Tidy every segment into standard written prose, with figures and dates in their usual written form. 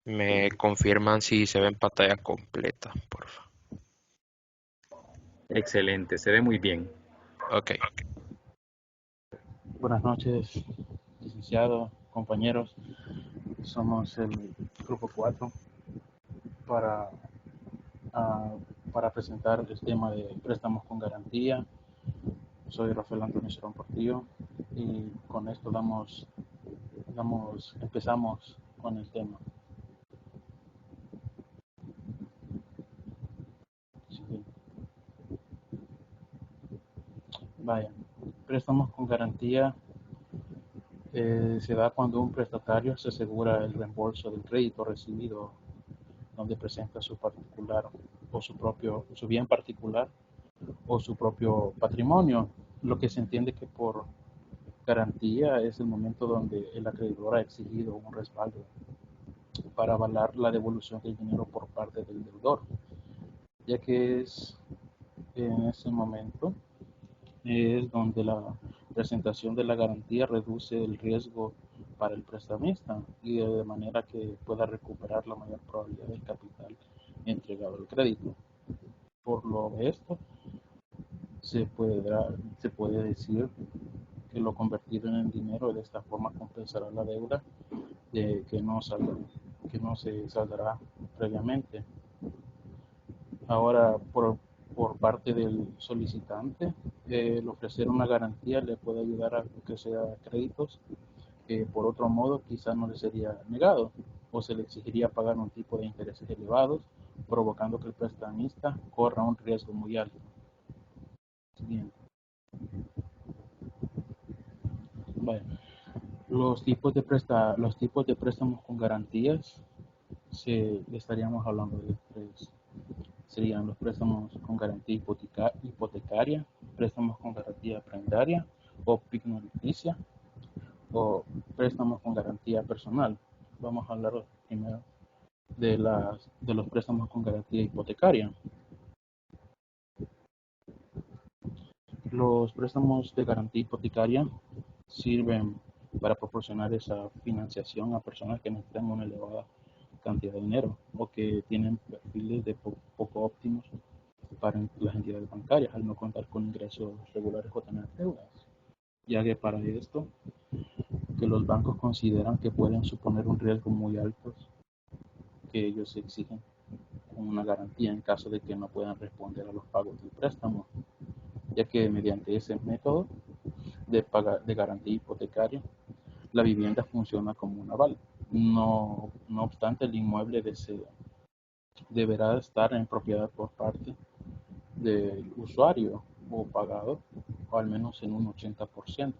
Me confirman si se ve en pantalla completa, por favor. Excelente, se ve muy bien. Ok. Buenas noches, licenciado, compañeros. Somos el grupo 4 para, ah, para presentar el tema de préstamos con garantía. Soy Rafael Antonio Cerón Portillo y con esto empezamos con el tema. Sí. Vaya, préstamos con garantía se da cuando un prestatario se asegura el reembolso del crédito recibido, donde presenta su particular o su bien particular o su propio patrimonio. Lo que se entiende que por garantía es el momento donde el acreedor ha exigido un respaldo para avalar la devolución del dinero por parte del deudor, ya que es en ese momento es donde la presentación de la garantía reduce el riesgo para el prestamista y de manera que pueda recuperar la mayor probabilidad del capital entregado al crédito. Por lo de esto, se puede decir que lo convertido en dinero de esta forma compensará la deuda de que no se saldará previamente. Ahora, por parte del solicitante, el ofrecer una garantía le puede ayudar a que sea créditos que por otro modo quizás no le sería negado o se le exigiría pagar un tipo de intereses elevados, provocando que el prestamista corra un riesgo muy alto. Siguiente. Bueno, los tipos de préstamos con garantías estaríamos hablando de tres. Serían los préstamos con garantía hipotecaria, préstamos con garantía prendaria o pignoticia, o préstamos con garantía personal. Vamos a hablar primero de los préstamos con garantía hipotecaria. Los préstamos de garantía hipotecaria sirven para proporcionar esa financiación a personas que necesitan una elevada cantidad de dinero o que tienen perfiles de poco óptimos para las entidades bancarias al no contar con ingresos regulares o tener deudas, ya que para esto que los bancos consideran que pueden suponer un riesgo muy alto que ellos exigen con una garantía en caso de que no puedan responder a los pagos del préstamo, ya que mediante ese método de garantía hipotecaria la vivienda funciona como un aval. No obstante, el inmueble deberá estar en propiedad por parte del usuario o pagado, o al menos en un 80%,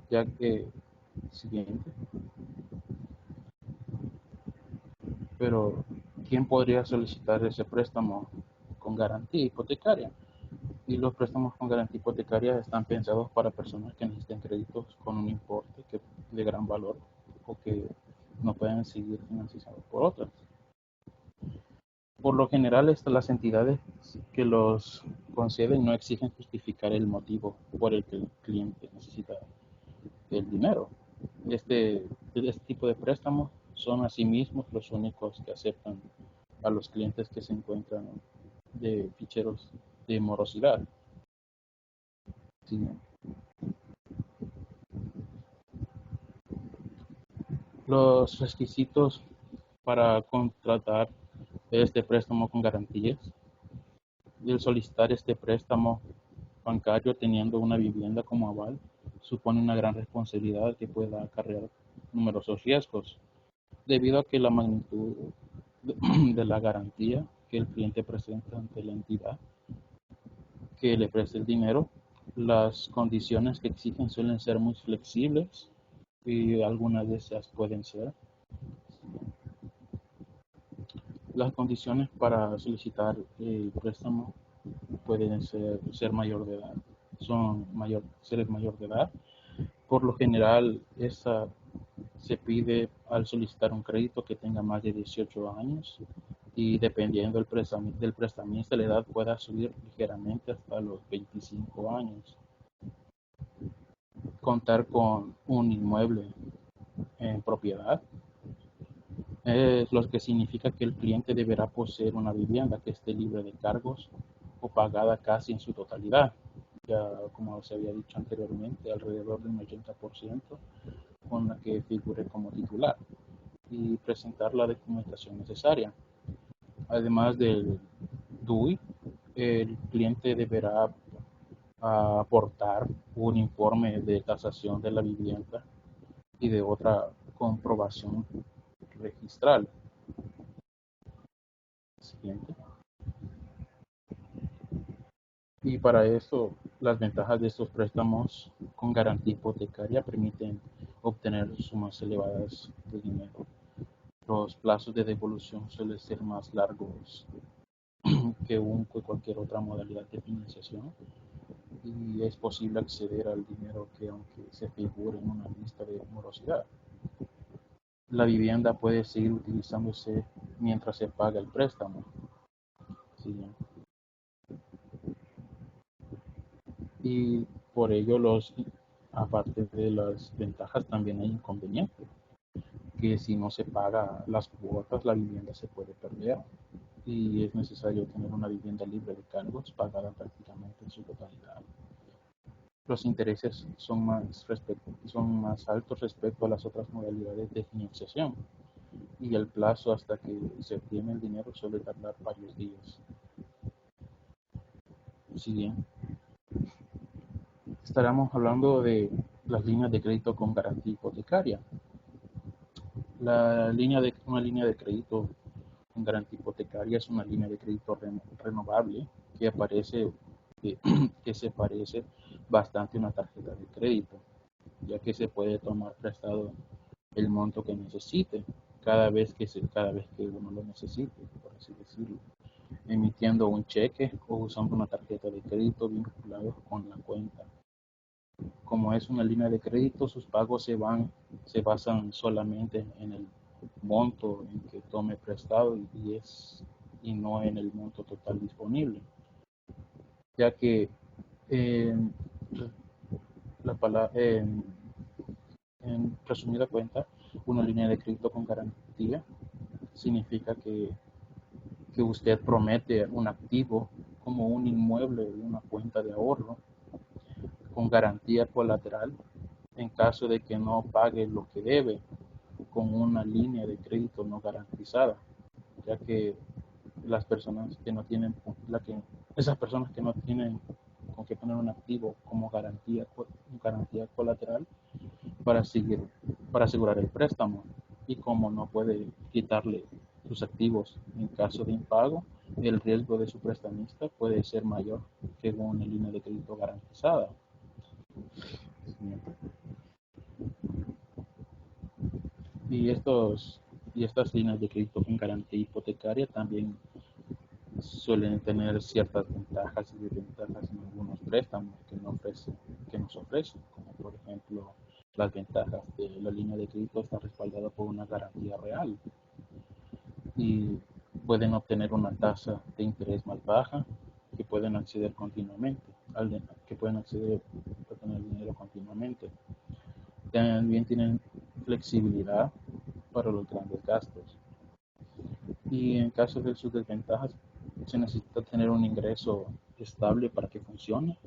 ya que, siguiente, pero ¿quién podría solicitar ese préstamo con garantía hipotecaria? Y los préstamos con garantía hipotecaria están pensados para personas que necesiten créditos con un importe de gran valor o que no pueden seguir financiados por otras. Por lo general, las entidades que los conceden no exigen justificar el motivo por el que el cliente necesita el dinero. Este tipo de préstamos son asimismo los únicos que aceptan a los clientes que se encuentran de ficheros de morosidad. Sí. Los requisitos para contratar este préstamo con garantías. El solicitar este préstamo bancario teniendo una vivienda como aval supone una gran responsabilidad que pueda acarrear numerosos riesgos, debido a que la magnitud de la garantía que el cliente presenta ante la entidad que le presta el dinero, las condiciones que exigen suelen ser muy flexibles y algunas de esas pueden ser. Las condiciones para solicitar el préstamo pueden ser mayor de edad, seres mayor de edad. Por lo general, esa se pide al solicitar un crédito que tenga más de 18 años y dependiendo del prestamista, la edad pueda subir ligeramente hasta los 25 años. Contar con un inmueble en propiedad, Es lo que significa que el cliente deberá poseer una vivienda que esté libre de cargos o pagada casi en su totalidad. Ya como se había dicho anteriormente, alrededor de un 80% con la que figure como titular y presentar la documentación necesaria. Además del DUI, el cliente deberá aportar un informe de tasación de la vivienda y de otra comprobación registral. Siguiente. Y para eso, las ventajas de estos préstamos con garantía hipotecaria permiten obtener sumas elevadas de dinero. Los plazos de devolución suelen ser más largos que cualquier otra modalidad de financiación y es posible acceder al dinero que aunque se figure en una lista de morosidad. La vivienda puede seguir utilizándose mientras se paga el préstamo. Sí. Y por ello, aparte de las ventajas, también hay inconvenientes, que si no se paga las cuotas, la vivienda se puede perder y es necesario tener una vivienda libre de cargos pagada prácticamente en su totalidad. Los intereses son más altos respecto a las otras modalidades de financiación y el plazo hasta que se obtiene el dinero suele tardar varios días. Si bien estaremos hablando de las líneas de crédito con garantía hipotecaria. Una línea de crédito con garantía hipotecaria es una línea de crédito renovable que aparece que, que se parece bastante a una tarjeta de crédito, ya que se puede tomar prestado el monto que necesite cada vez que uno lo necesite, por así decirlo, emitiendo un cheque o usando una tarjeta de crédito vinculado con la cuenta. Como es una línea de crédito, sus pagos se basan solamente en el monto en que tome prestado y no en el monto total disponible, ya que en, en resumida cuenta, una línea de crédito con garantía significa que usted promete un activo como un inmueble o una cuenta de ahorro con garantía colateral en caso de que no pague lo que debe con una línea de crédito no garantizada, ya que las personas que no tienen esas personas que no tienen con qué poner un activo como garantía colateral para seguir para asegurar el préstamo y como no puede quitarle sus activos en caso de impago, el riesgo de su prestamista puede ser mayor que con una línea de crédito garantizada. Y estas líneas de crédito con garantía hipotecaria también suelen tener ciertas ventajas y desventajas en algunos préstamos que nos ofrecen, como por ejemplo las ventajas de la línea de crédito está respaldada por una garantía real y pueden obtener una tasa de interés más baja que pueden acceder continuamente, que pueden acceder a tener dinero continuamente. También tienen flexibilidad para los grandes gastos. Y en caso de sus desventajas, se necesita tener un ingreso estable para que funcione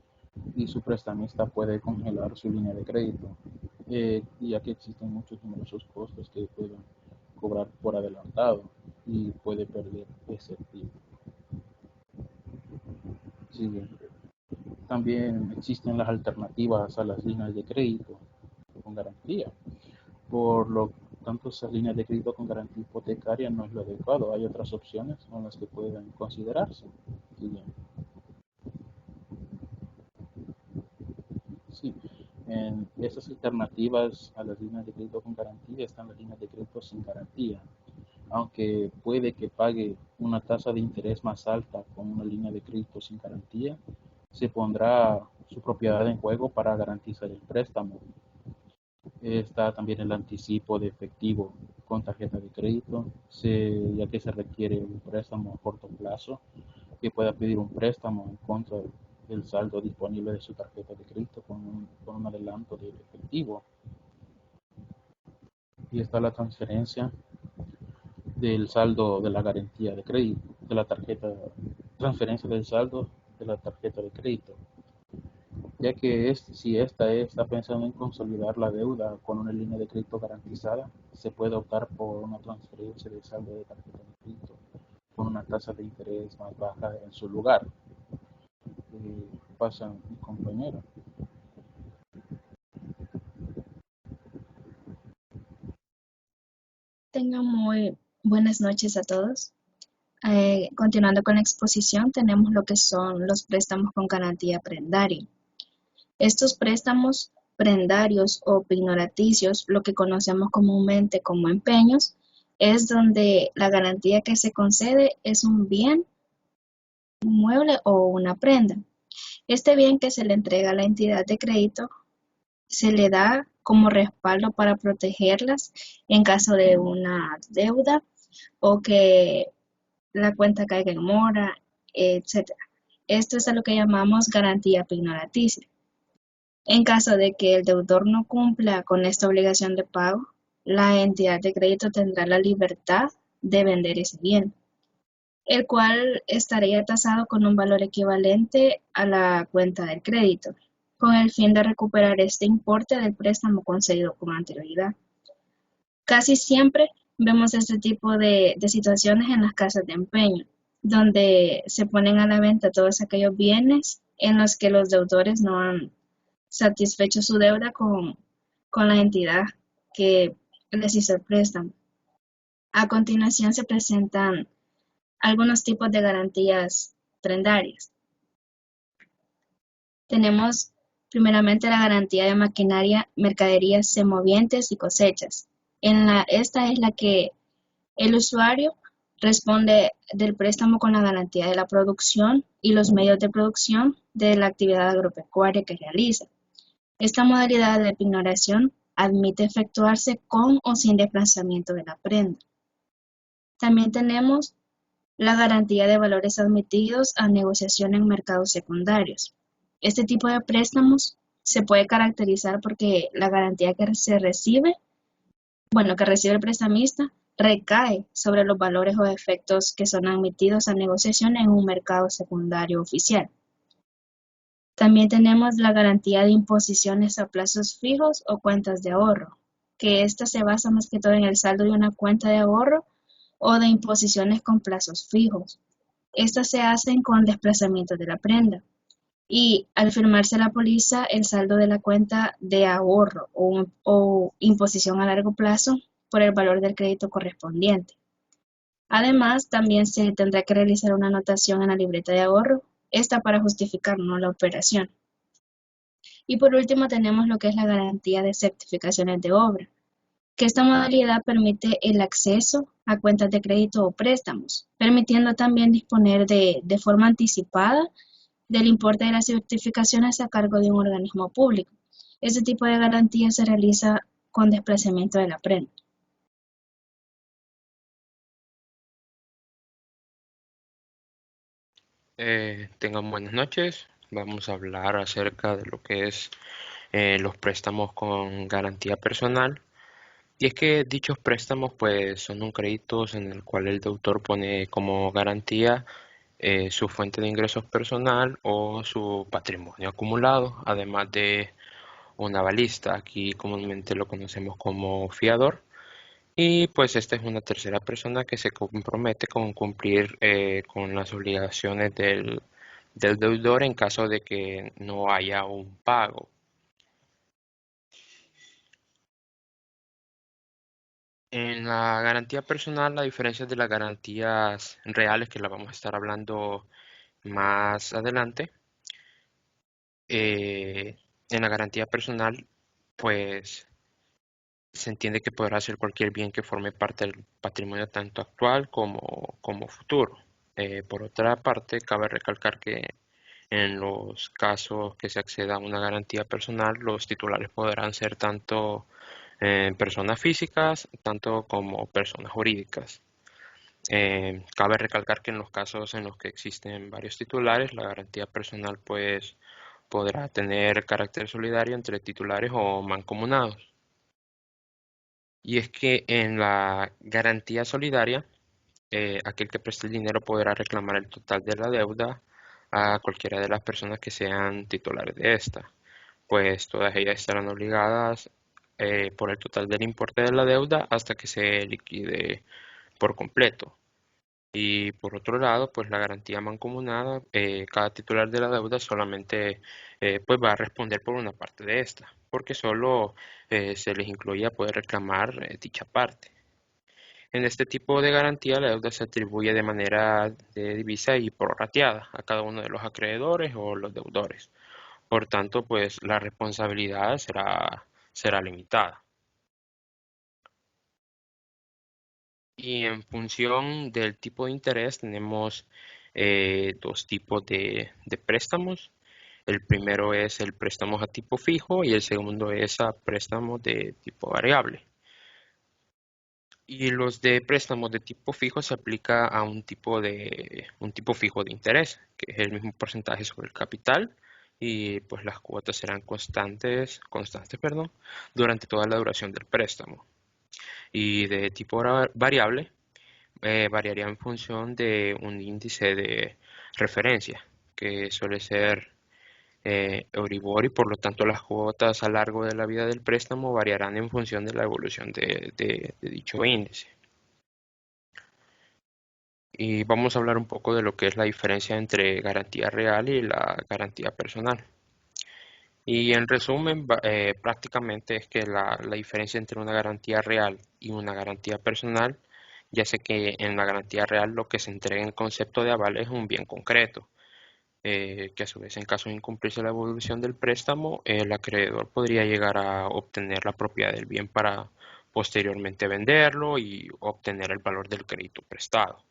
y su prestamista puede congelar su línea de crédito, ya que existen muchos numerosos costos que pueden cobrar por adelantado y puede perder ese activo. Sí, también existen las alternativas a las líneas de crédito con garantía. Por lo tanto, esas líneas de crédito con garantía hipotecaria no es lo adecuado. Hay otras opciones con las que pueden considerarse. Sí, sí. En esas alternativas a las líneas de crédito con garantía están las líneas de crédito sin garantía. Aunque puede que pague una tasa de interés más alta con una línea de crédito sin garantía, se pondrá su propiedad en juego para garantizar el préstamo. Está también el anticipo de efectivo con tarjeta de crédito, ya que se requiere un préstamo a corto plazo, que pueda pedir un préstamo en contra del saldo disponible de su tarjeta de crédito con un adelanto de efectivo. Y está la transferencia del saldo de la garantía de crédito, de la tarjeta, transferencia del saldo de la tarjeta de crédito, ya que si esta está pensando en consolidar la deuda con una línea de crédito garantizada, se puede optar por una transferencia de saldo de tarjeta de crédito con una tasa de interés más baja en su lugar. Pasa mi compañero. Tengan muy buenas noches a todos. Continuando con la exposición, tenemos lo que son los préstamos con garantía prendaria. Estos préstamos prendarios o pignoraticios, lo que conocemos comúnmente como empeños, es donde la garantía que se concede es un bien, un mueble o una prenda. Este bien que se le entrega a la entidad de crédito se le da como respaldo para protegerlas en caso de una deuda o que la cuenta caiga en mora, etc. Esto es a lo que llamamos garantía pignoraticia. En caso de que el deudor no cumpla con esta obligación de pago, la entidad de crédito tendrá la libertad de vender ese bien, el cual estaría tasado con un valor equivalente a la cuenta del crédito, con el fin de recuperar este importe del préstamo concedido con anterioridad. Casi siempre vemos este tipo de situaciones en las casas de empeño, donde se ponen a la venta todos aquellos bienes en los que los deudores no han satisfecho su deuda con la entidad que les hizo el préstamo. A continuación se presentan algunos tipos de garantías prendarias. Tenemos primeramente la garantía de maquinaria, mercaderías semovientes y cosechas. Esta es la que el usuario responde del préstamo con la garantía de la producción y los medios de producción de la actividad agropecuaria que realiza. Esta modalidad de pignoración admite efectuarse con o sin desplazamiento de la prenda. También tenemos la garantía de valores admitidos a negociación en mercados secundarios. Este tipo de préstamos se puede caracterizar porque la garantía que recibe el prestamista recae sobre los valores o efectos que son admitidos a negociación en un mercado secundario oficial. También tenemos la garantía de imposiciones a plazos fijos o cuentas de ahorro, que esta se basa más que todo en el saldo de una cuenta de ahorro o de imposiciones con plazos fijos. Estas se hacen con desplazamiento de la prenda y al firmarse la póliza, el saldo de la cuenta de ahorro o imposición a largo plazo por el valor del crédito correspondiente. Además, también se tendrá que realizar una anotación en la libreta de ahorro, esta para justificar la operación. Y por último tenemos lo que es la garantía de certificaciones de obra, que esta modalidad permite el acceso a cuentas de crédito o préstamos, permitiendo también disponer de forma anticipada del importe de las certificaciones a cargo de un organismo público. Este tipo de garantía se realiza con desplazamiento de la prenda. Tengan buenas noches. Vamos a hablar acerca de lo que es los préstamos con garantía personal. Y es que dichos préstamos pues son un crédito en el cual el deudor pone como garantía su fuente de ingresos personal o su patrimonio acumulado, además de una avalista. Aquí comúnmente lo conocemos como fiador. Y pues esta es una tercera persona que se compromete con cumplir con las obligaciones del deudor en caso de que no haya un pago. En la garantía personal, a diferencia de las garantías reales, que la vamos a estar hablando más adelante, en la garantía personal, pues se entiende que podrá ser cualquier bien que forme parte del patrimonio tanto actual como futuro. Por otra parte, cabe recalcar que en los casos que se acceda a una garantía personal, los titulares podrán ser tanto personas físicas, tanto como personas jurídicas. Cabe recalcar que en los casos en los que existen varios titulares, la garantía personal pues podrá tener carácter solidario entre titulares o mancomunados. Y es que en la garantía solidaria aquel que preste el dinero podrá reclamar el total de la deuda a cualquiera de las personas que sean titulares de esta, pues todas ellas estarán obligadas por el total del importe de la deuda hasta que se liquide por completo. Y por otro lado, pues la garantía mancomunada, cada titular de la deuda solamente pues va a responder por una parte de esta, porque solo se les incluye a poder reclamar dicha parte. En este tipo de garantía, la deuda se atribuye de manera de divisa y prorrateada a cada uno de los acreedores o los deudores. Por tanto, pues la responsabilidad será limitada. Y en función del tipo de interés tenemos dos tipos de préstamos. El primero es el préstamo a tipo fijo y el segundo es a préstamos de tipo variable. Y los de préstamos de tipo fijo se aplica a un tipo fijo de interés, que es el mismo porcentaje sobre el capital y pues las cuotas serán constantes, perdón, durante toda la duración del préstamo. Y de tipo variable variaría en función de un índice de referencia, que suele ser Euribor, y por lo tanto las cuotas a lo largo de la vida del préstamo variarán en función de la evolución de dicho índice. Y vamos a hablar un poco de lo que es la diferencia entre garantía real y la garantía personal. Y en resumen, prácticamente es que la diferencia entre una garantía real y una garantía personal, ya sé que en la garantía real lo que se entrega en concepto de aval es un bien concreto, que a su vez en caso de incumplirse la evolución del préstamo, el acreedor podría llegar a obtener la propiedad del bien para posteriormente venderlo y obtener el valor del crédito prestado.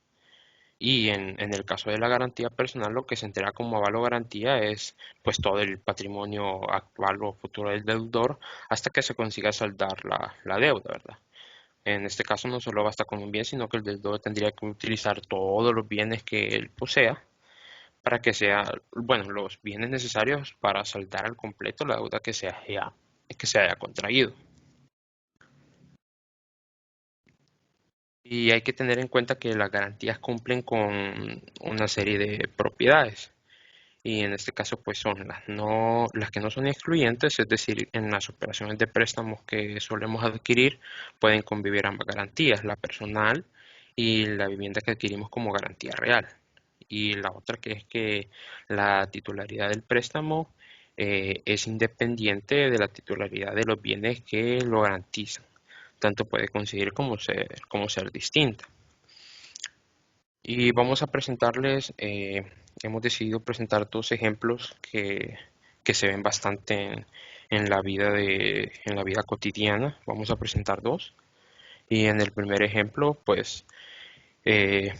Y en el caso de la garantía personal, lo que se entrega como aval o garantía es pues todo el patrimonio actual o futuro del deudor hasta que se consiga saldar la deuda, ¿verdad? En este caso no solo basta con un bien, sino que el deudor tendría que utilizar todos los bienes que él posea para que sea, bueno, los bienes necesarios para saldar al completo la deuda que se haya contraído. Y hay que tener en cuenta que las garantías cumplen con una serie de propiedades. Y en este caso pues son las que no son excluyentes, es decir, en las operaciones de préstamos que solemos adquirir pueden convivir ambas garantías, la personal y la vivienda que adquirimos como garantía real. Y la otra que es que la titularidad del préstamo es independiente de la titularidad de los bienes que lo garantizan. Tanto puede coincidir como ser distinta. Y vamos a presentarles, hemos decidido presentar dos ejemplos que se ven bastante en la vida en la vida cotidiana. Vamos a presentar dos. Y en el primer ejemplo, pues, eh,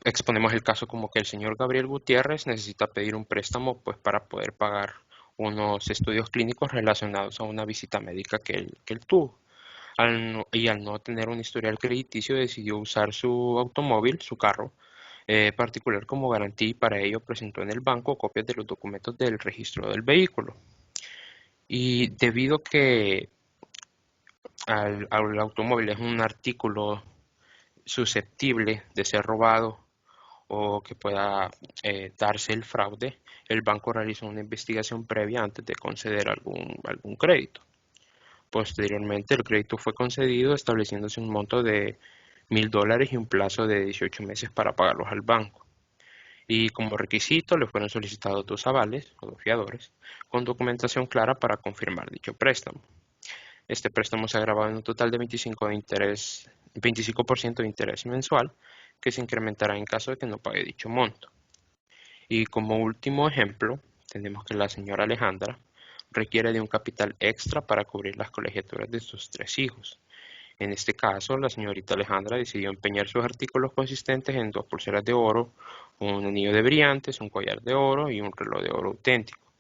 exponemos el caso como que el señor Gabriel Gutiérrez necesita pedir un préstamo pues para poder pagar unos estudios clínicos relacionados a una visita médica que él tuvo. Al no tener un historial crediticio, decidió usar su automóvil, su carro particular como garantía, y para ello presentó en el banco copias de los documentos del registro del vehículo. Y debido que al automóvil es un artículo susceptible de ser robado o que pueda darse el fraude, el banco realizó una investigación previa antes de conceder algún crédito. Posteriormente, el crédito fue concedido estableciéndose un monto de $1.000 y un plazo de 18 meses para pagarlos al banco. Y como requisito le fueron solicitados dos avales o dos fiadores con documentación clara para confirmar dicho préstamo. Este préstamo se ha grabado en un total de 25% de interés mensual, que se incrementará en caso de que no pague dicho monto. Y como último ejemplo, tenemos que la señora Alejandra requiere de un capital extra para cubrir las colegiaturas de sus tres hijos. En este caso, la señorita Alejandra decidió empeñar sus artículos consistentes en dos pulseras de oro, un anillo de brillantes, un collar de oro y un reloj de oro auténtico.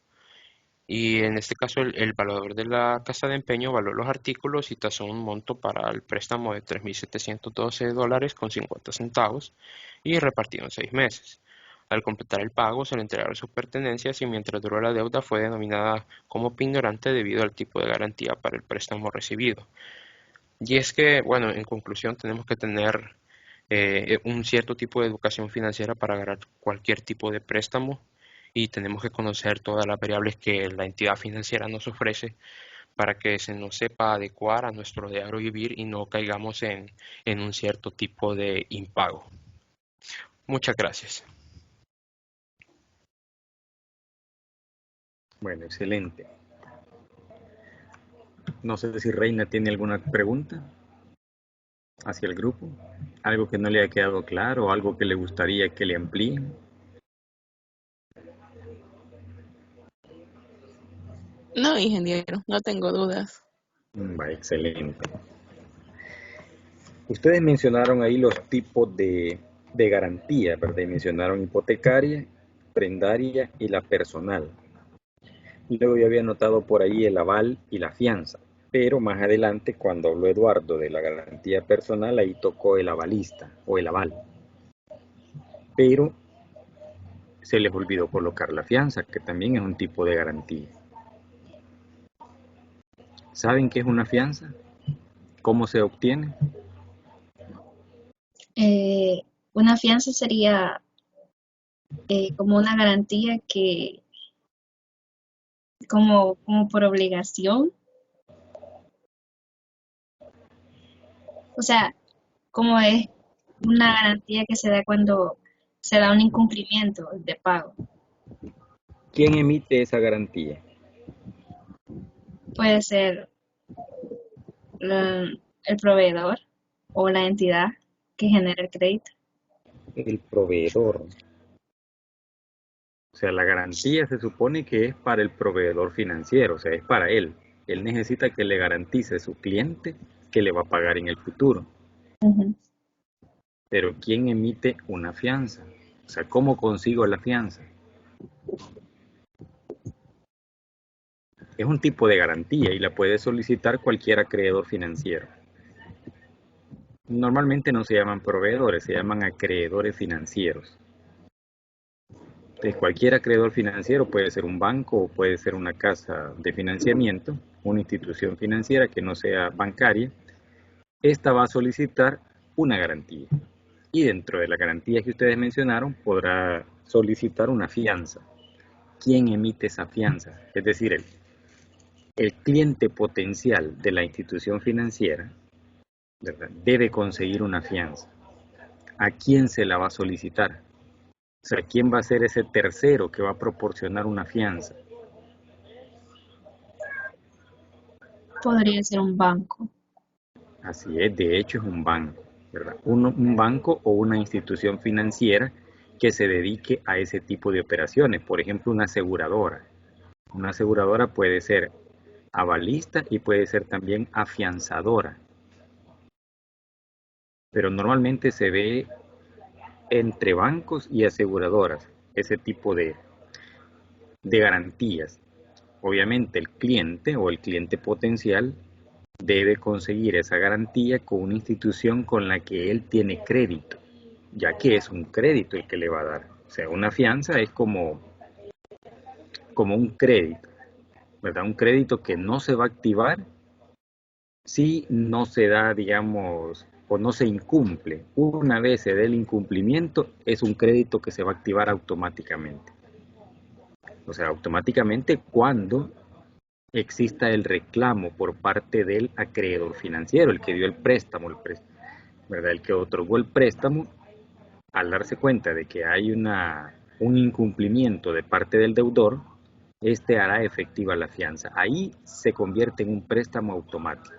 Y en este caso, el valedor de la casa de empeño valoró los artículos y tasó un monto para el préstamo de $3.712 con 50 centavos y repartido en 6 meses. Al completar el pago, se le entregaron sus pertenencias y mientras duró la deuda fue denominada como pignorante debido al tipo de garantía para el préstamo recibido. Y es que, bueno, en conclusión tenemos que tener un cierto tipo de educación financiera para agarrar cualquier tipo de préstamo y tenemos que conocer todas las variables que la entidad financiera nos ofrece para que se nos sepa adecuar a nuestro diario vivir y no caigamos en un cierto tipo de impago. Muchas gracias. Bueno, excelente. No sé si Reina tiene alguna pregunta hacia el grupo, algo que no le haya quedado claro o algo que le gustaría que le amplíen. No, ingeniero, no tengo dudas. Va, excelente. Ustedes mencionaron ahí los tipos de garantía, ¿verdad? Y mencionaron hipotecaria, prendaria y la personal. Y luego yo había notado por ahí el aval y la fianza. Pero más adelante, cuando habló Eduardo de la garantía personal, ahí tocó el avalista o el aval. Pero se les olvidó colocar la fianza, que también es un tipo de garantía. ¿Saben qué es una fianza? ¿Cómo se obtiene? Una fianza sería como una garantía que, como por obligación, o sea, como es una garantía que se da cuando se da un incumplimiento de pago. ¿Quién emite esa garantía? Puede ser el proveedor o la entidad que genera el crédito. El proveedor. O sea, la garantía se supone que es para el proveedor financiero, o sea, es para él. Él necesita que le garantice a su cliente que le va a pagar en el futuro. Ujú. Pero ¿quién emite una fianza? O sea, ¿cómo consigo la fianza? Es un tipo de garantía y la puede solicitar cualquier acreedor financiero. Normalmente no se llaman proveedores, se llaman acreedores financieros. Entonces, cualquier acreedor financiero puede ser un banco o puede ser una casa de financiamiento, una institución financiera que no sea bancaria. Esta va a solicitar una garantía y dentro de la garantía que ustedes mencionaron podrá solicitar una fianza. ¿Quién emite esa fianza? Es decir, el cliente potencial de la institución financiera, ¿verdad?, debe conseguir una fianza. ¿A quién se la va a solicitar? O sea, ¿quién va a ser ese tercero que va a proporcionar una fianza? Podría ser un banco. Así es, de hecho es un banco, ¿verdad? Un banco o una institución financiera que se dedique a ese tipo de operaciones. Por ejemplo, una aseguradora. Una aseguradora puede ser avalista y puede ser también afianzadora. Pero normalmente se ve entre bancos y aseguradoras ese tipo de garantías. Obviamente el cliente o el cliente potencial debe conseguir esa garantía con una institución con la que él tiene crédito, ya que es un crédito el que le va a dar. O sea, una fianza es como un crédito, ¿verdad? Un crédito que no se va a activar si no se da, digamos, o no se incumple. Una vez se dé el incumplimiento, es un crédito que se va a activar automáticamente. O sea, automáticamente cuando exista el reclamo por parte del acreedor financiero, el que dio el préstamo, ¿verdad? El que otorgó el préstamo, al darse cuenta de que hay un incumplimiento de parte del deudor, este hará efectiva la fianza. Ahí se convierte en un préstamo automático,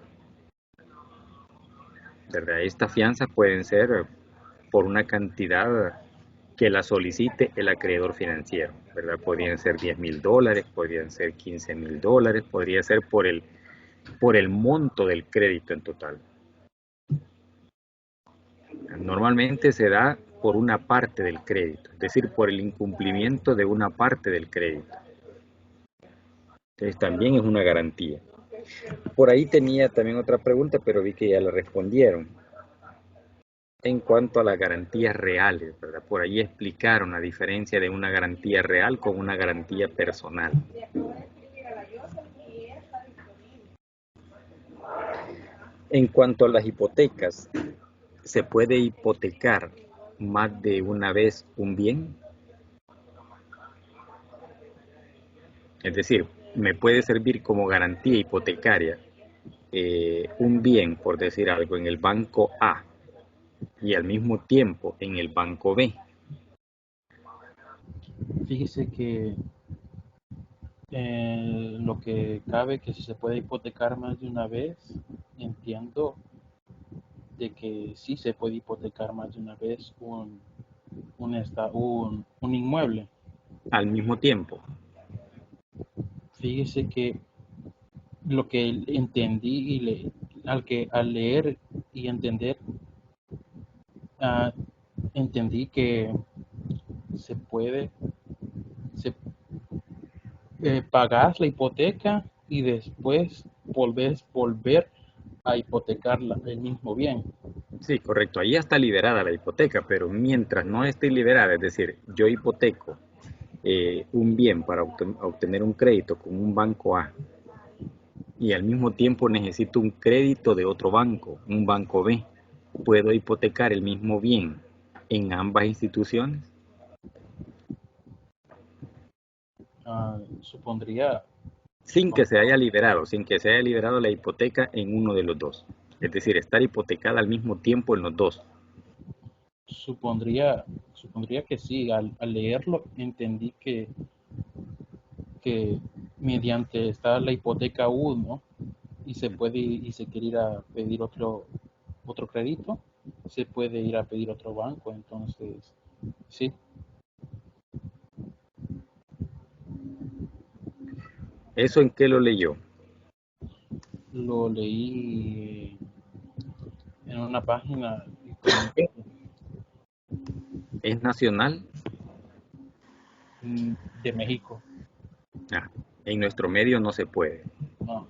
¿verdad? Estas fianzas pueden ser por una cantidad que la solicite el acreedor financiero, ¿verdad? Podrían ser $10,000, podrían ser $15,000, podría ser por el monto del crédito en total. Normalmente se da por una parte del crédito, es decir, por el incumplimiento de una parte del crédito. Entonces también es una garantía. Por ahí tenía también otra pregunta, pero vi que ya la respondieron. En cuanto a las garantías reales, ¿verdad? Por ahí explicaron la diferencia de una garantía real con una garantía personal. En cuanto a las hipotecas, ¿Se puede hipotecar más de una vez un bien? Es decir, me puede servir como garantía hipotecaria un bien, por decir algo, en el banco A y al mismo tiempo en el banco B. Fíjese que lo que cabe que si se puede hipotecar más de una vez, entiendo de que sí se puede hipotecar más de una vez un inmueble. Al mismo tiempo. Fíjese que lo que entendí al leer y entender, ah, entendí que se puede se, pagar la hipoteca y después volver a hipotecar el mismo bien. Sí, correcto. Ahí ya está liberada la hipoteca, pero mientras no esté liberada, es decir, yo hipoteco un bien para obtener un crédito con un banco A y al mismo tiempo necesito un crédito de otro banco, un banco B, ¿puedo hipotecar el mismo bien en ambas instituciones? Supondría, Sin que se haya liberado la hipoteca en uno de los dos. Es decir, estar hipotecada al mismo tiempo en los dos. supondría, supondría que sí. Al leerlo entendí que mediante está la hipoteca uno y se quiere ir a pedir otro crédito, se puede ir a pedir otro banco. Entonces, sí, ¿Eso en qué lo leyó? lo leí en una página ¿Es nacional? de México. Ah, en nuestro medio no se puede. No,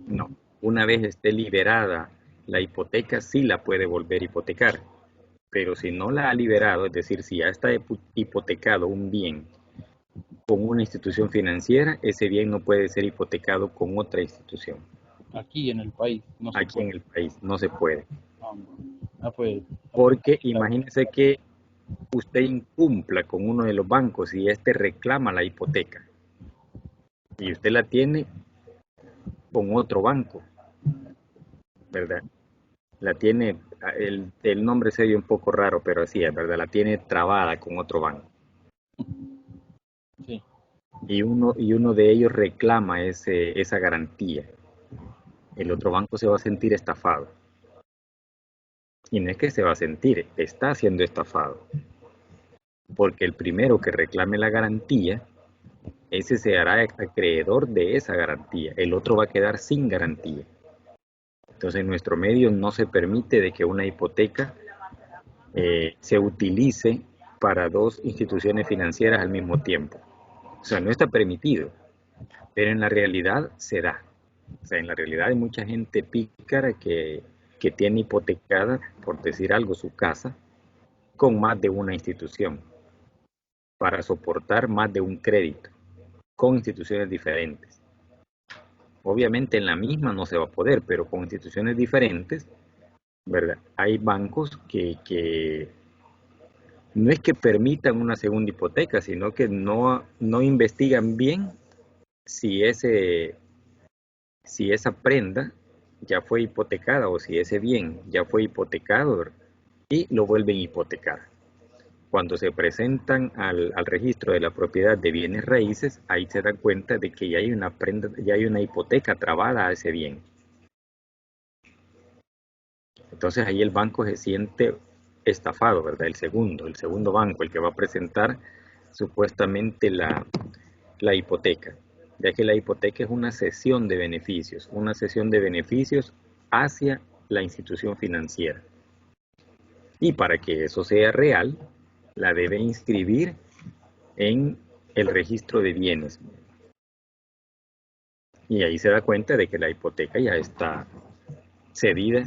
No. Una vez esté liberada la hipoteca, sí la puede volver a hipotecar. Pero si no la ha liberado, es decir, si ya está hipotecado un bien con una institución financiera, ese bien no puede ser hipotecado con otra institución. aquí en el país no se Aquí en puede. el país no se puede. Ah, pues, Porque imagínese que usted incumpla con uno de los bancos y éste reclama la hipoteca y usted la tiene con otro banco, ¿verdad? La tiene, el nombre se oye un poco raro, pero así es, ¿verdad? La tiene trabada con otro banco. sí. Y uno de ellos reclama esa garantía. El otro banco se va a sentir estafado. Y no es que se va a sentir, está siendo estafado. Porque el primero que reclame la garantía, ese se hará acreedor de esa garantía. El otro va a quedar sin garantía. Entonces, en nuestro medio no se permite de que una hipoteca se utilice para dos instituciones financieras al mismo tiempo. O sea, no está permitido, pero en la realidad se da. O sea, en la realidad hay mucha gente pícara que tiene hipotecada, por decir algo, su casa con más de una institución para soportar más de un crédito con instituciones diferentes. Obviamente en la misma no se va a poder, pero con instituciones diferentes, ¿verdad? Hay bancos que no es que permitan una segunda hipoteca, sino que no investigan bien si si esa prenda ya fue hipotecada o si ese bien ya fue hipotecado y lo vuelven a hipotecar. Cuando se presentan al registro de la propiedad de bienes raíces, ahí se dan cuenta de que ya hay una prenda, ya hay una hipoteca trabada a ese bien. Entonces ahí el banco se siente estafado, ¿verdad? El segundo banco, el que va a presentar supuestamente la hipoteca, ya que la hipoteca es una cesión de beneficios hacia la institución financiera. Y para que eso sea real, la debe inscribir en el registro de bienes. Y ahí se da cuenta de que la hipoteca ya está cedida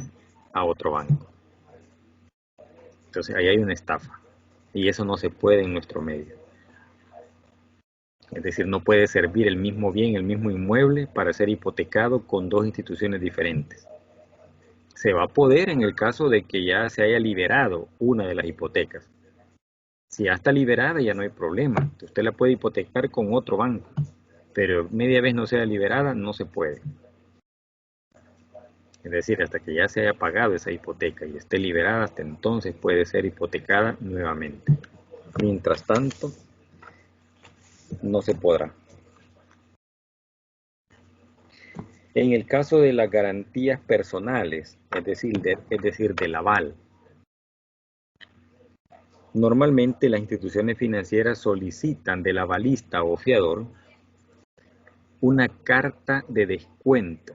a otro banco. Entonces ahí hay una estafa. Y eso no se puede en nuestro medio. Es decir, no puede servir el mismo bien, el mismo inmueble para ser hipotecado con dos instituciones diferentes. Se va a poder en el caso de que ya se haya liberado una de las hipotecas. Si ya está liberada, ya no hay problema. Usted la puede hipotecar con otro banco, pero media vez no sea liberada, no se puede. Es decir, hasta que ya se haya pagado esa hipoteca y esté liberada, hasta entonces puede ser hipotecada nuevamente. Mientras tanto, no se podrá. En el caso de las garantías personales, es decir, del aval, normalmente las instituciones financieras solicitan del avalista o fiador una carta de descuento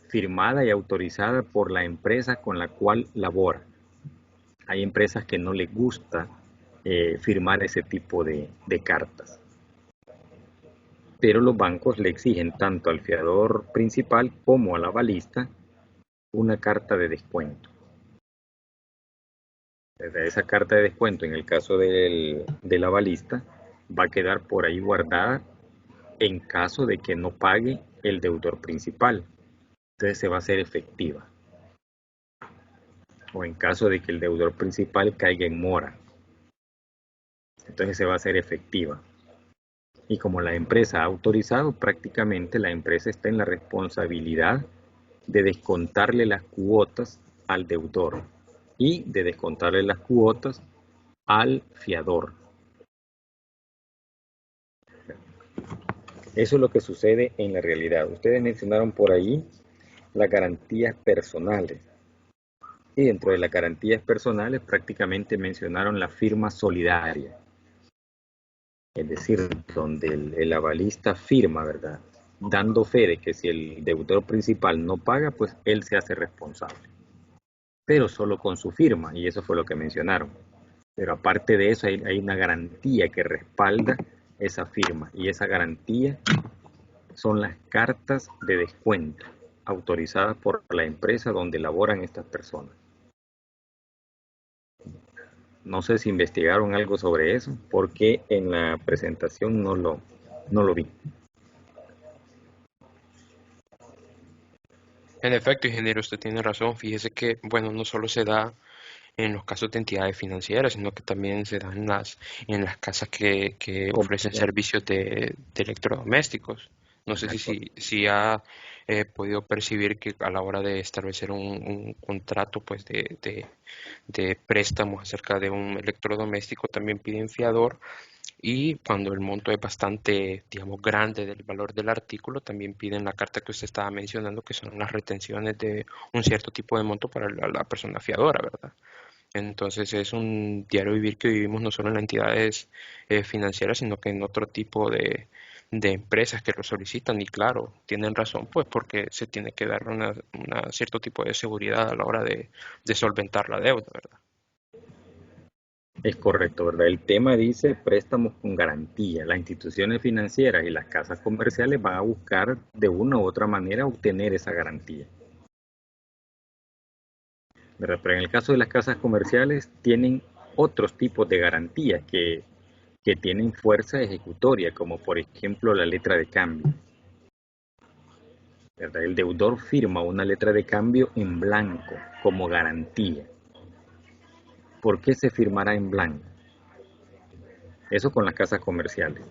firmada y autorizada por la empresa con la cual labora. Hay empresas que no les gusta firmar ese tipo de cartas, pero los bancos le exigen tanto al fiador principal como al avalista una carta de descuento. Esa carta de descuento, en el caso del avalista, va a quedar por ahí guardada en caso de que no pague el deudor principal. Entonces se va a hacer efectiva. O en caso de que el deudor principal caiga en mora. Entonces se va a hacer efectiva. Y como la empresa ha autorizado, prácticamente la empresa está en la responsabilidad de descontarle las cuotas al deudor y de descontarle las cuotas al fiador. Eso es lo que sucede en la realidad. Ustedes mencionaron por ahí las garantías personales. Y dentro de las garantías personales prácticamente mencionaron la firma solidaria. Es decir, donde el avalista firma, ¿verdad? Dando fe de que si el deudor principal no paga, pues él se hace responsable. Pero solo con su firma, y eso fue lo que mencionaron. Pero aparte de eso, hay una garantía que respalda esa firma, y esa garantía son las cartas de descuento autorizadas por la empresa donde laboran estas personas. No sé si investigaron algo sobre eso, porque en la presentación no lo vi. En efecto, ingeniero, usted tiene razón. Fíjese que, bueno, no solo se da en los casos de entidades financieras, sino que también se da en las casas que ofrecen servicios de electrodomésticos. No sé si ha podido percibir que a la hora de establecer un contrato pues de préstamos acerca de un electrodoméstico también piden fiador, y cuando el monto es bastante, digamos, grande del valor del artículo, también piden la carta que usted estaba mencionando, que son las retenciones de un cierto tipo de monto para la persona fiadora, ¿verdad? Entonces es un diario vivir que vivimos no solo en las entidades financieras, sino que en otro tipo de empresas que lo solicitan. Y claro, tienen razón, pues porque se tiene que dar una cierto tipo de seguridad a la hora de solventar la deuda, ¿verdad? Es correcto, ¿verdad? El tema dice préstamos con garantía. Las instituciones financieras y las casas comerciales van a buscar de una u otra manera obtener esa garantía, ¿verdad? Pero en el caso de las casas comerciales tienen otros tipos de garantías que tienen fuerza ejecutoria, como por ejemplo la letra de cambio, ¿verdad? El deudor firma una letra de cambio en blanco como garantía. ¿Por qué se firmará en blanco? Eso con las casas comerciales.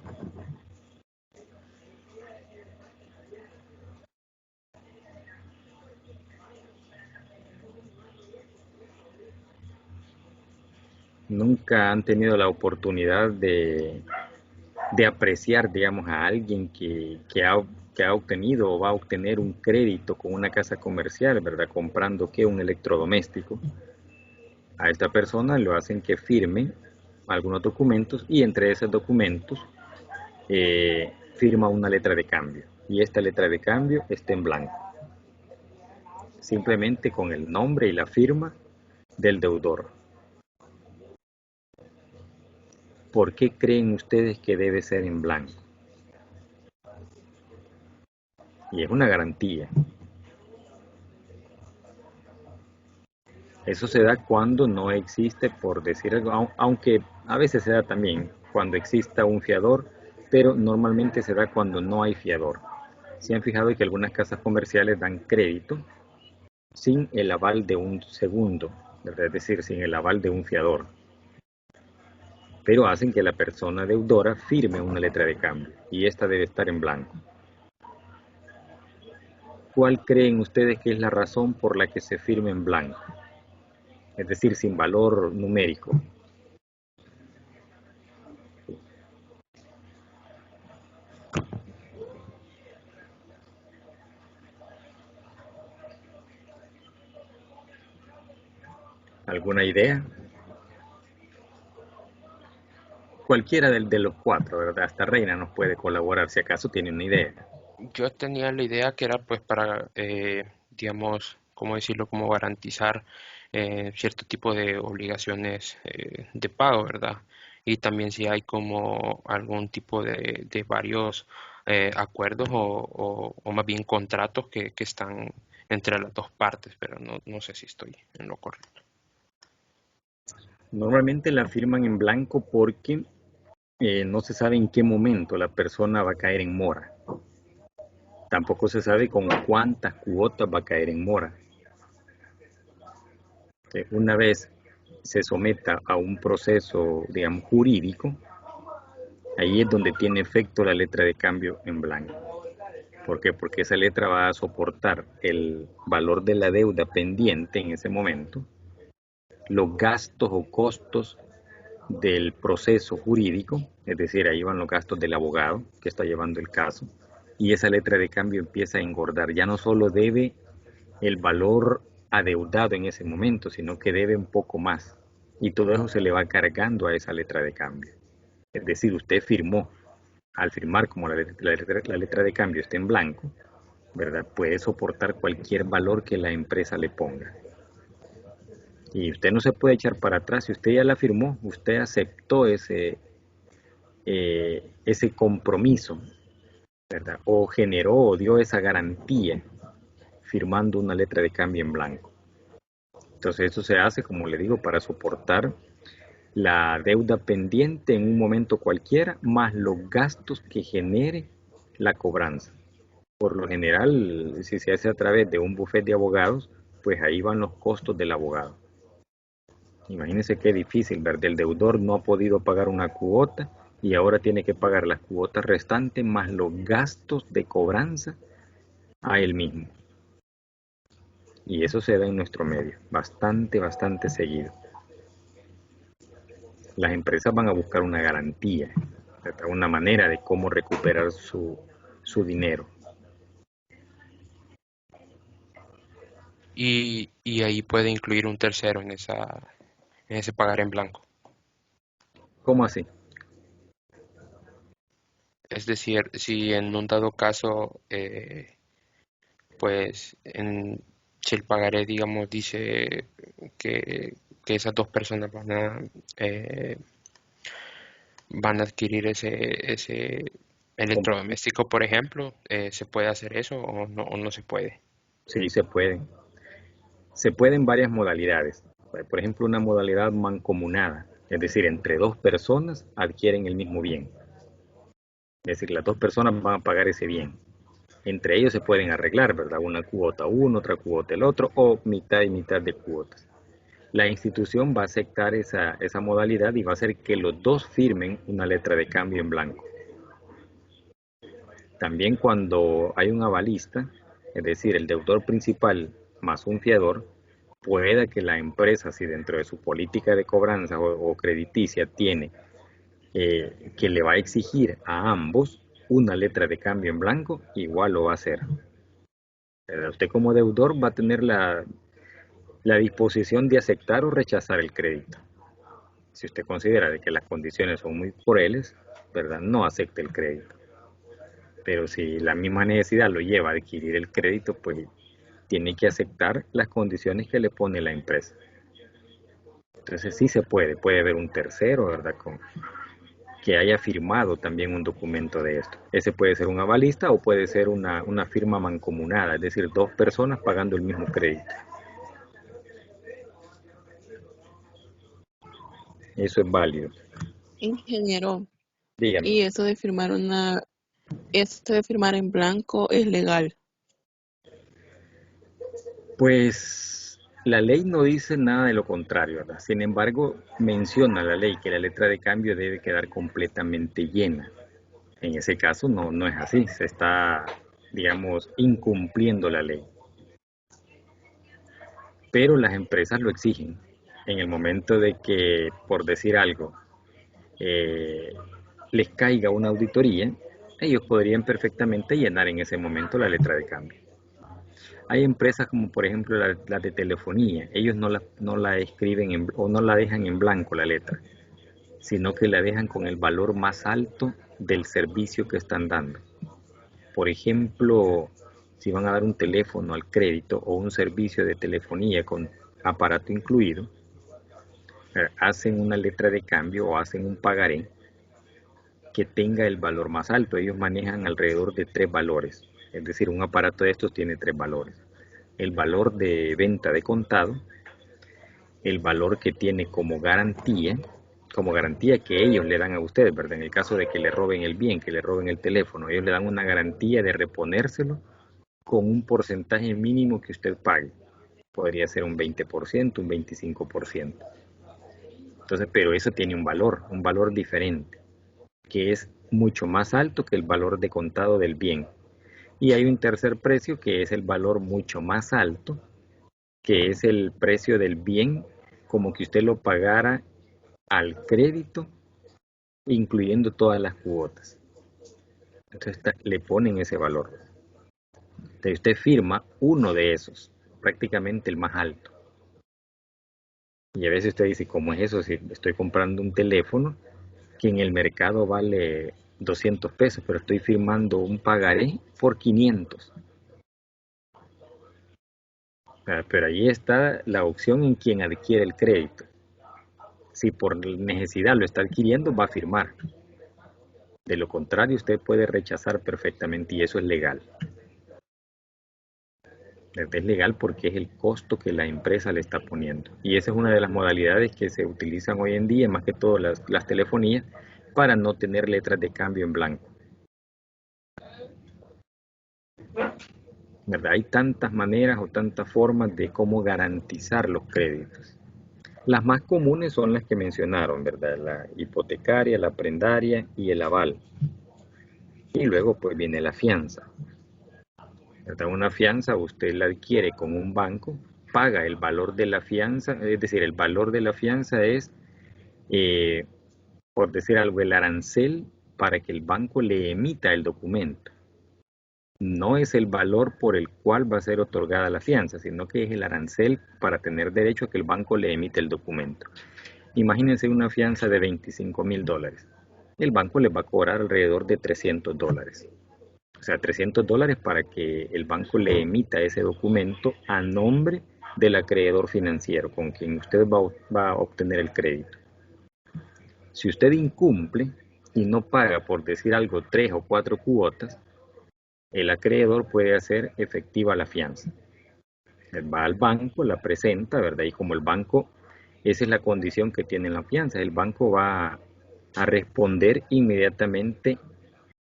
Nunca han tenido la oportunidad de apreciar, digamos, a alguien que ha obtenido o va a obtener un crédito con una casa comercial, ¿verdad? Comprando un electrodoméstico. A esta persona lo hacen que firme algunos documentos, y entre esos documentos firma una letra de cambio, y esta letra de cambio está en blanco, simplemente con el nombre y la firma del deudor. ¿Por qué creen ustedes que debe ser en blanco? Y es una garantía. Eso se da cuando no existe, por decir algo, aunque a veces se da también cuando exista un fiador, pero normalmente se da cuando no hay fiador. ¿Se han fijado que algunas casas comerciales dan crédito sin el aval de un segundo, ¿verdad? Es decir, sin el aval de un fiador, pero hacen que la persona deudora firme una letra de cambio y esta debe estar en blanco. ¿Cuál creen ustedes que es la razón por la que se firme en blanco? Es decir, sin valor numérico. ¿Alguna idea? Cualquiera de los cuatro, ¿verdad? Hasta Reina nos puede colaborar si acaso tiene una idea. Yo tenía la idea que era pues para, digamos, ¿cómo decirlo? Como garantizar cierto tipo de obligaciones de pago, ¿verdad? Y también si hay como algún tipo de varios acuerdos o más bien contratos que están entre las dos partes, pero no sé si estoy en lo correcto. Normalmente la firman en blanco porque no se sabe en qué momento la persona va a caer en mora. Tampoco se sabe con cuántas cuotas va a caer en mora. Una vez se someta a un proceso, digamos, jurídico, ahí es donde tiene efecto la letra de cambio en blanco. ¿Por qué? Porque esa letra va a soportar el valor de la deuda pendiente en ese momento, los gastos o costos del proceso jurídico, es decir, ahí van los gastos del abogado que está llevando el caso, y esa letra de cambio empieza a engordar. Ya no solo debe el valor adeudado en ese momento, sino que debe un poco más. Y todo eso se le va cargando a esa letra de cambio. Es decir, usted firmó, al firmar como la letra de cambio está en blanco, ¿verdad? Puede soportar cualquier valor que la empresa le ponga. Y usted no se puede echar para atrás. Si usted ya la firmó, usted aceptó ese compromiso, ¿verdad? O generó o dio esa garantía firmando una letra de cambio en blanco. Entonces eso se hace, como le digo, para soportar la deuda pendiente en un momento cualquiera, más los gastos que genere la cobranza. Por lo general, si se hace a través de un bufete de abogados, pues ahí van los costos del abogado. Imagínense qué difícil, ¿verdad? El deudor no ha podido pagar una cuota y ahora tiene que pagar las cuotas restantes más los gastos de cobranza a él mismo. Y eso se da en nuestro medio, bastante seguido. Las empresas van a buscar una garantía, ¿verdad? Una manera de cómo recuperar su dinero. Y ahí puede incluir un tercero en ese pagar en blanco. ¿Cómo así? Es decir, si en un dado caso, pues si el pagaré, digamos, dice que esas dos personas eh, van a adquirir ese electrodoméstico, por ejemplo, ¿se puede hacer eso o no se puede? Sí, se puede. Se puede en varias modalidades. Por ejemplo, una modalidad mancomunada, es decir, entre dos personas adquieren el mismo bien. Es decir, las dos personas van a pagar ese bien. Entre ellos se pueden arreglar, ¿verdad? Una cuota uno, otra cuota el otro, o mitad y mitad de cuotas. La institución va a aceptar esa modalidad y va a hacer que los dos firmen una letra de cambio en blanco. También cuando hay un avalista, es decir, el deudor principal más un fiador, pueda que la empresa, si dentro de su política de cobranza o crediticia tiene que le va a exigir a ambos una letra de cambio en blanco, igual lo va a hacer. Usted como deudor va a tener la disposición de aceptar o rechazar el crédito. Si usted considera de que las condiciones son muy crueles, ¿verdad? No acepte el crédito. Pero si la misma necesidad lo lleva a adquirir el crédito, pues tiene que aceptar las condiciones que le pone la empresa. Entonces sí se puede haber un tercero, ¿verdad? Que haya firmado también un documento de esto. Ese puede ser un avalista o puede ser una firma mancomunada, es decir, dos personas pagando el mismo crédito. Eso es válido. Ingeniero, Dígame. y eso de firmar en blanco es legal. Pues la ley no dice nada de lo contrario, ¿verdad? Sin embargo, menciona la ley que la letra de cambio debe quedar completamente llena. En ese caso no es así, se está, digamos, incumpliendo la ley. Pero las empresas lo exigen. En el momento de que, por decir algo, eh, les caiga una auditoría, ellos podrían perfectamente llenar en ese momento la letra de cambio. Hay empresas como por ejemplo la de telefonía, ellos no la escriben o no la dejan en blanco la letra, sino que la dejan con el valor más alto del servicio que están dando. Por ejemplo, si van a dar un teléfono al crédito o un servicio de telefonía con aparato incluido, hacen una letra de cambio o hacen un pagaré que tenga el valor más alto. Ellos manejan alrededor de 3 valores, es decir, un aparato de estos tiene 3 valores. El valor de venta de contado, el valor que tiene como garantía que ellos le dan a ustedes, ¿verdad? En el caso de que le roben el bien, que le roben el teléfono, ellos le dan una garantía de reponérselo con un porcentaje mínimo que usted pague. Podría ser un 20%, un 25%. Entonces, pero eso tiene un valor diferente, que es mucho más alto que el valor de contado del bien. Y hay un tercer precio que es el valor mucho más alto, que es el precio del bien, como que usted lo pagara al crédito, incluyendo todas las cuotas. Entonces le ponen ese valor. Entonces usted firma uno de esos, prácticamente el más alto. Y a veces usted dice, ¿cómo es eso? Si estoy comprando un teléfono que en el mercado vale 200 pesos, pero estoy firmando un pagaré por 500. Pero ahí está la opción en quien adquiere el crédito. Si por necesidad lo está adquiriendo, va a firmar. De lo contrario, usted puede rechazar perfectamente y eso es legal. Es legal porque es el costo que la empresa le está poniendo. Y esa es una de las modalidades que se utilizan hoy en día, más que todo las telefonías, para no tener letras de cambio en blanco. ¿Verdad? Hay tantas maneras o tantas formas de cómo garantizar los créditos. Las más comunes son las que mencionaron, ¿verdad? La hipotecaria, la prendaria y el aval. Y luego pues viene la fianza. ¿Verdad? Una fianza usted la adquiere con un banco, paga el valor de la fianza, es decir, el valor de la fianza es, por decir algo, el arancel para que el banco le emita el documento. No es el valor por el cual va a ser otorgada la fianza, sino que es el arancel para tener derecho a que el banco le emite el documento. Imagínense una fianza de $25,000. El banco le va a cobrar alrededor de $300. O sea, $300 para que el banco le emita ese documento a nombre del acreedor financiero con quien usted va a obtener el crédito. Si usted incumple y no paga, por decir algo, 3 o 4 cuotas, el acreedor puede hacer efectiva la fianza. Él va al banco, la presenta, ¿verdad? Y como el banco, esa es la condición que tiene la fianza, el banco va a responder inmediatamente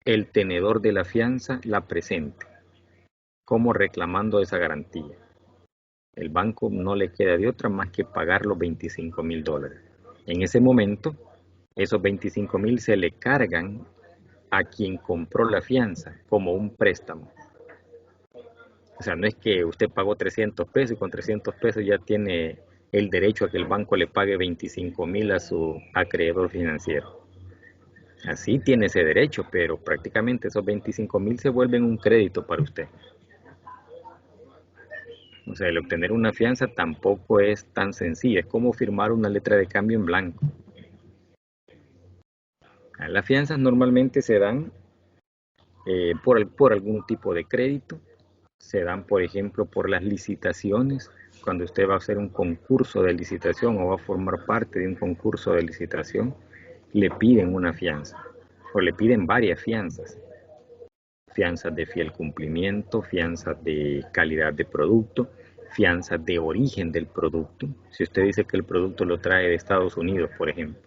el tenedor de la fianza la presente, como reclamando esa garantía. El banco no le queda de otra más que pagar los $25,000. En ese momento, esos 25,000 se le cargan a quien compró la fianza como un préstamo. O sea, no es que usted pagó 300 pesos y con 300 pesos ya tiene el derecho a que el banco le pague 25,000 a su acreedor financiero. Así tiene ese derecho, pero prácticamente esos 25,000 se vuelven un crédito para usted. O sea, el obtener una fianza tampoco es tan sencillo, es como firmar una letra de cambio en blanco. Las fianzas normalmente se dan por algún tipo de crédito, se dan por ejemplo por las licitaciones, cuando usted va a hacer un concurso de licitación o va a formar parte de un concurso de licitación, le piden una fianza o le piden varias fianzas. Fianzas de fiel cumplimiento, fianzas de calidad de producto, fianzas de origen del producto. Si usted dice que el producto lo trae de Estados Unidos, por ejemplo,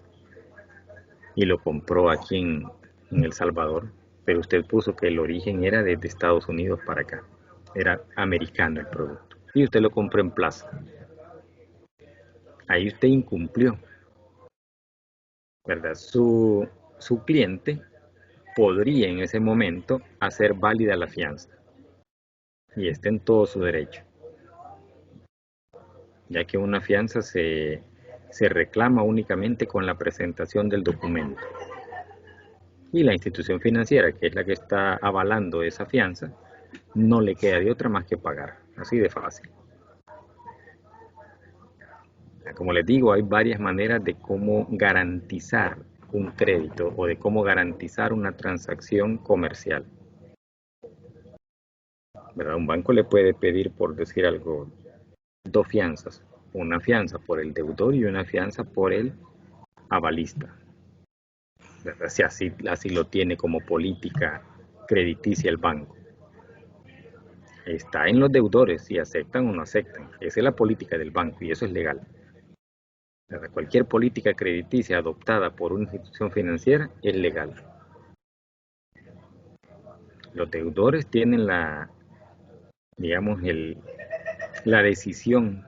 y lo compró aquí en El Salvador, pero usted puso que el origen era desde Estados Unidos para acá, era americano el producto. y usted lo compró en plazo. Ahí usted incumplió, ¿verdad? Su cliente podría en ese momento hacer válida la fianza y está en todo su derecho, ya que una fianza se reclama únicamente con la presentación del documento. Y la institución financiera, que es la que está avalando esa fianza, no le queda de otra más que pagar, así de fácil. Como les digo, hay varias maneras de cómo garantizar un crédito o de cómo garantizar una transacción comercial, ¿verdad? Un banco le puede pedir, por decir algo, dos fianzas, una fianza por el deudor y una fianza por el avalista, ¿verdad? Si así lo tiene como política crediticia el banco. Está en los deudores si aceptan o no aceptan. Esa es la política del banco y eso es legal. Cualquier política crediticia adoptada por una institución financiera es legal. Los deudores tienen la decisión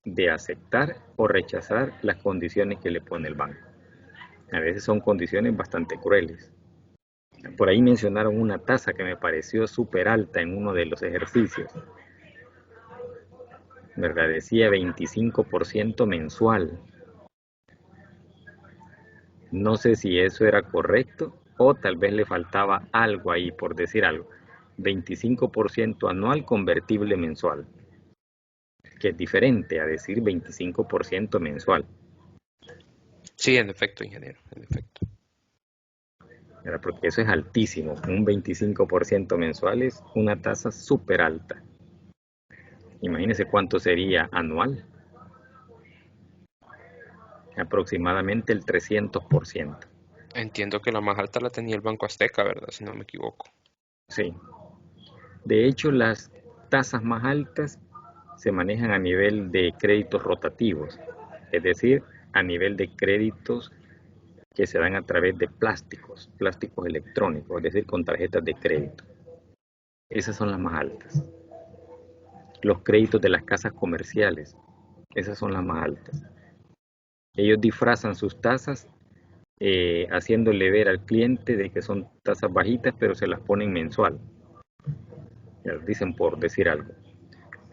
de aceptar o rechazar las condiciones que le pone el banco. A veces son condiciones bastante crueles. Por ahí mencionaron una tasa que me pareció súper alta en uno de los ejercicios, ¿verdad? Decía 25% mensual. No sé si eso era correcto o tal vez le faltaba algo ahí, por decir algo. 25% anual convertible mensual, que es diferente a decir 25% mensual. Sí, en efecto, ingeniero, en efecto. Porque eso es altísimo. Un 25% mensual es una tasa súper alta. Imagínense cuánto sería anual. Aproximadamente el 300%. Entiendo que la más alta la tenía el Banco Azteca, ¿verdad? Si no me equivoco. Sí. De hecho, las tasas más altas se manejan a nivel de créditos rotativos, es decir, a nivel de créditos que se dan a través de plásticos electrónicos, es decir, con tarjetas de crédito. Esas son las más altas. Los créditos de las casas comerciales, esas son las más altas. Ellos disfrazan sus tasas haciéndole ver al cliente de que son tasas bajitas, pero se las ponen mensual. Ya dicen, por decir algo,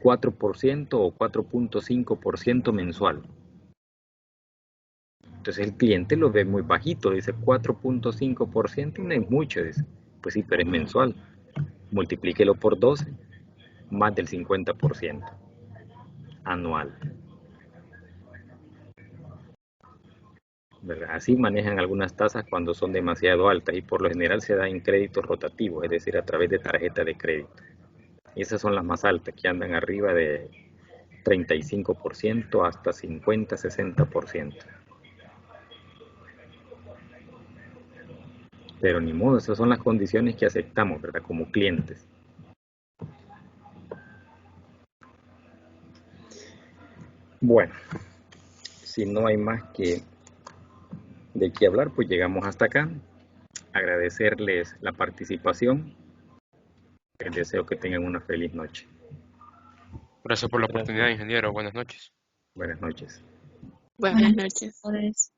4% o 4.5% mensual. Entonces el cliente lo ve muy bajito, dice 4.5%, no es mucho, dice. Pues sí, pero es mensual. Multiplíquelo por 12, más del 50% anual. ¿Verdad? Así manejan algunas tasas cuando son demasiado altas y por lo general se da en créditos rotativos, es decir, a través de tarjeta de crédito. Esas son las más altas, que andan arriba de 35% hasta 50-60%. Pero ni modo, esas son las condiciones que aceptamos, ¿verdad? Como clientes. Bueno, si no hay más de qué hablar, pues llegamos hasta acá. Agradecerles la participación. Les deseo que tengan una feliz noche. Gracias por la oportunidad, ingeniero. Buenas noches. Buenas noches. Buenas noches. Noches.